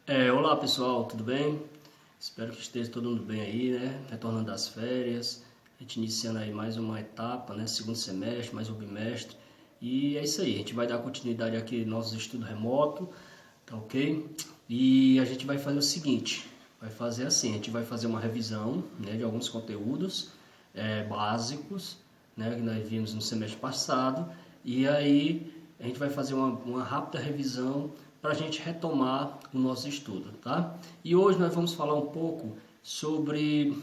Olá pessoal, tudo bem? Espero que esteja todo mundo bem aí, né? Retornando das férias, a gente iniciando aí mais uma etapa, né? Segundo semestre, mais um bimestre. E é isso aí, a gente vai dar continuidade aqui no nosso estudo remoto, tá ok? E a gente vai fazer o seguinte, vai fazer assim, a gente vai fazer uma revisão, né, de alguns conteúdos básicos, né, que nós vimos no semestre passado, e aí a gente vai fazer uma rápida revisão para a gente retomar o nosso estudo, tá? E hoje nós vamos falar um pouco sobre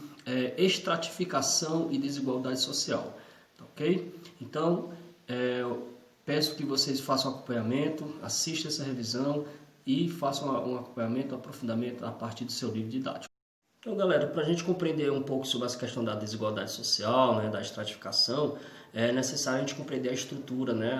estratificação e desigualdade social, tá ok? Então, eu peço que vocês façam um acompanhamento, assistam essa revisão e façam um acompanhamento, um aprofundamento a partir do seu livro didático. Então, galera, para a gente compreender um pouco sobre essa questão da desigualdade social, né, da estratificação, é necessário a gente compreender a estrutura, né,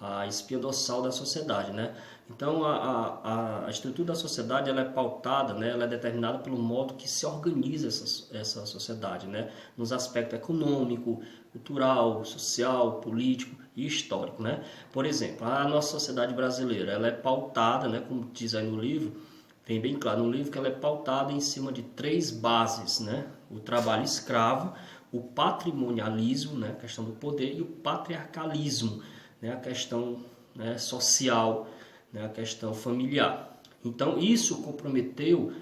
a espinha dorsal da sociedade, né? Então, a estrutura da sociedade ela é pautada, né, ela é determinada pelo modo que se organiza essa sociedade, né, nos aspectos econômico, cultural, social, político e histórico, né? Por exemplo, a nossa sociedade brasileira ela é pautada, né, como diz aí no livro, vem bem claro no livro que ela é pautada em cima de três bases, né? O trabalho escravo, o patrimonialismo, né? A questão do poder, e o patriarcalismo, né? A questão, né, social, né? A questão familiar. Então isso comprometeu,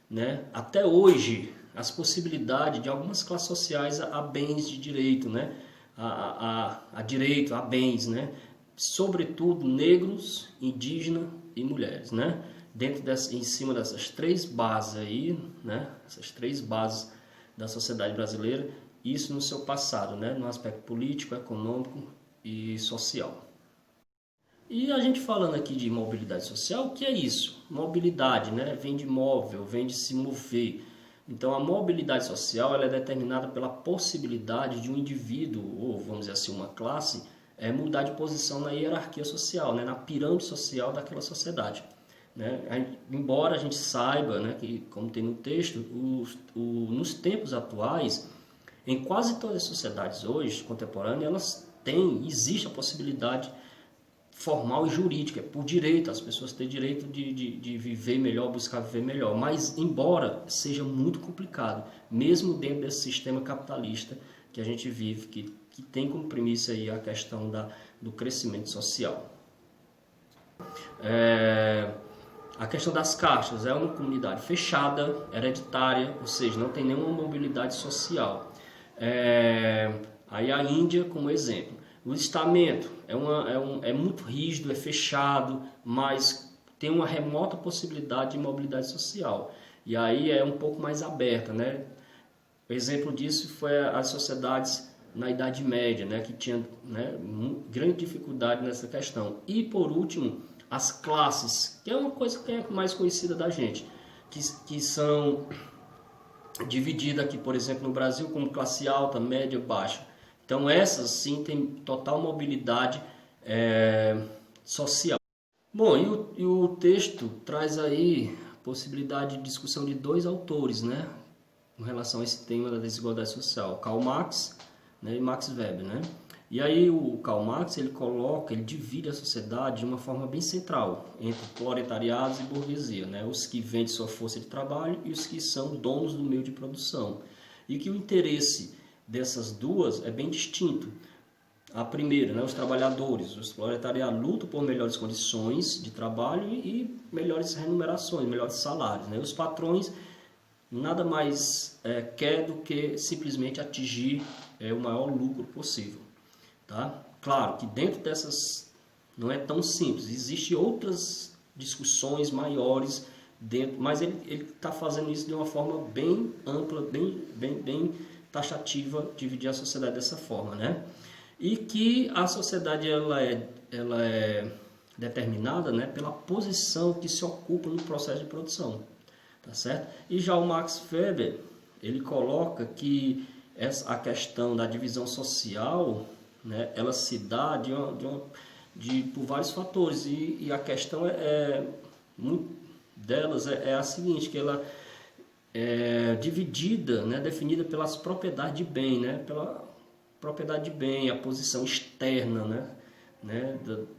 né, até hoje as possibilidades de algumas classes sociais a bens de direito, né? A direito a bens, né? Sobretudo negros, indígenas e mulheres, né? Em cima dessas três bases aí, né? Essas três bases da sociedade brasileira, isso no seu passado, né? No aspecto político, econômico e social. E a gente falando aqui de mobilidade social, o que é isso? Mobilidade, né? Vem de móvel, vem de se mover. Então a mobilidade social ela é determinada pela possibilidade de um indivíduo, ou vamos dizer assim, uma classe, mudar de posição na hierarquia social, né? Na pirâmide social daquela sociedade. Né? Embora a gente saiba, né, que, como tem no texto, nos tempos atuais, em quase todas as sociedades hoje, contemporâneas, existe a possibilidade formal e jurídica, por direito, as pessoas têm direito de viver melhor, buscar viver melhor, mas embora seja muito complicado, mesmo dentro desse sistema capitalista que a gente vive, que tem como premissa aí a questão do crescimento social. A questão das castas é uma comunidade fechada, hereditária, ou seja, não tem nenhuma mobilidade social. Aí a Índia como exemplo. O estamento é muito rígido, é fechado, mas tem uma remota possibilidade de mobilidade social. E aí é um pouco mais aberta, né? O exemplo disso foi as sociedades na Idade Média, né, que tinham, né, grande dificuldade nessa questão. E por último, as classes, que é uma coisa que é mais conhecida da gente, que são divididas aqui, por exemplo, no Brasil, como classe alta, média, baixa. Então essas sim têm total mobilidade social. Bom, e o texto traz aí a possibilidade de discussão de dois autores, né, com relação a esse tema da desigualdade social, Karl Marx, né, e Max Weber, né? E aí o Karl Marx ele divide a sociedade de uma forma bem central entre proletariados e burguesia, né? Os que vendem sua força de trabalho e os que são donos do meio de produção. E que o interesse dessas duas é bem distinto. A primeira, né, os trabalhadores, os proletariados lutam por melhores condições de trabalho e melhores remunerações, melhores salários, né? Os patrões nada mais quer do que simplesmente atingir o maior lucro possível. Tá? Claro que dentro dessas não é tão simples, existem outras discussões maiores dentro, mas ele está fazendo isso de uma forma bem ampla, bem taxativa, dividir a sociedade dessa forma, né? E que a sociedade ela é determinada, né, pela posição que se ocupa no processo de produção. Tá certo? E já o Max Weber, ele coloca que a questão da divisão social, né, ela se dá por vários fatores, e a questão muito delas é a seguinte, que ela é dividida, né, definida pelas propriedades de bem, né, pela propriedade de bem, a posição externa, né, né,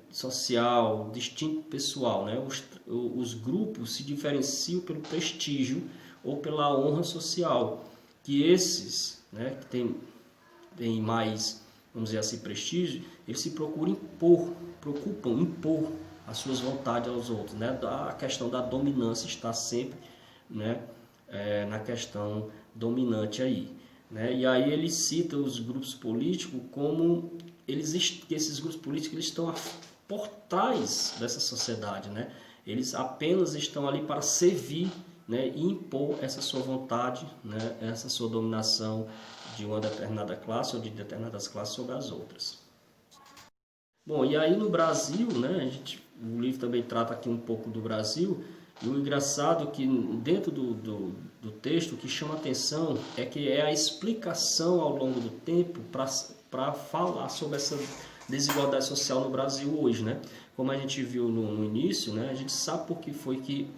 social, distinto pessoal, né? Os grupos se diferenciam pelo prestígio ou pela honra social, que esses, né, que tem mais, vamos dizer assim, prestígio, eles se preocupam impor as suas vontades aos outros, né? A questão da dominância está sempre, né, na questão dominante aí, né? E aí ele cita os grupos políticos como esses grupos políticos eles estão por trás dessa sociedade, né? Eles apenas estão ali para servir, né, e impor essa sua vontade, né, essa sua dominação de uma determinada classe ou de determinadas classes sobre as outras. Bom, e aí no Brasil, né, o livro também trata aqui um pouco do Brasil, e o engraçado é que dentro do texto o que chama atenção é que é a explicação ao longo do tempo para falar sobre essa desigualdade social no Brasil hoje, né? Como a gente viu no início, né, a gente sabe por que foi que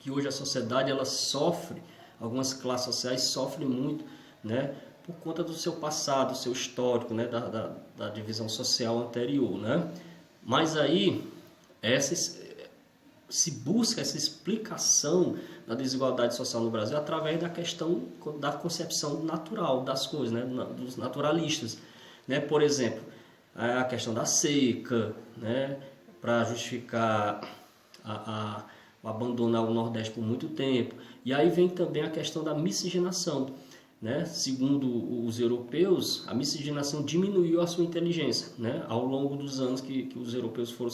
hoje a sociedade ela sofre, algumas classes sociais sofrem muito, né, por conta do seu passado, do seu histórico, né, da divisão social anterior, né? Mas aí se busca essa explicação da desigualdade social no Brasil através da questão da concepção natural das coisas, né, dos naturalistas, né? Por exemplo, a questão da seca, né, para justificar o abandonar o Nordeste por muito tempo. E aí vem também a questão da miscigenação, né? Segundo os europeus, a miscigenação diminuiu a sua inteligência, né? Ao longo dos anos que os europeus foram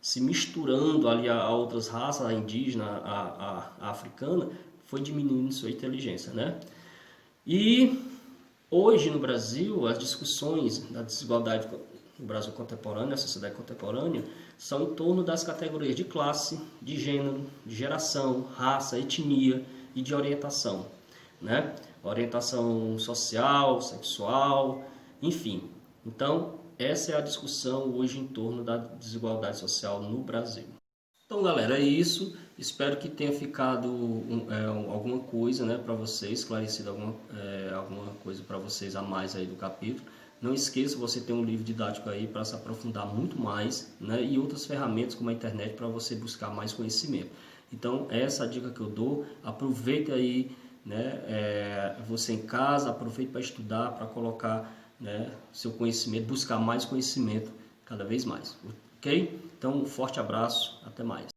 se misturando ali a outras raças, a indígena, a africana, foi diminuindo sua inteligência, né? E hoje no Brasil, as discussões da desigualdade no Brasil contemporâneo, na sociedade contemporânea, são em torno das categorias de classe, de gênero, de geração, raça, etnia e de orientação, né? Orientação social, sexual, enfim. Então, essa é a discussão hoje em torno da desigualdade social no Brasil. Então, galera, é isso. Espero que tenha ficado alguma coisa, né, para vocês, esclarecido alguma coisa para vocês a mais aí do capítulo. Não esqueça, você tem um livro didático aí para se aprofundar muito mais, né, e outras ferramentas como a internet para você buscar mais conhecimento. Então, essa é a dica que eu dou. Aproveite aí, né, você em casa, aproveite para estudar, para colocar, né, seu conhecimento, buscar mais conhecimento cada vez mais, ok? Então, um forte abraço, até mais.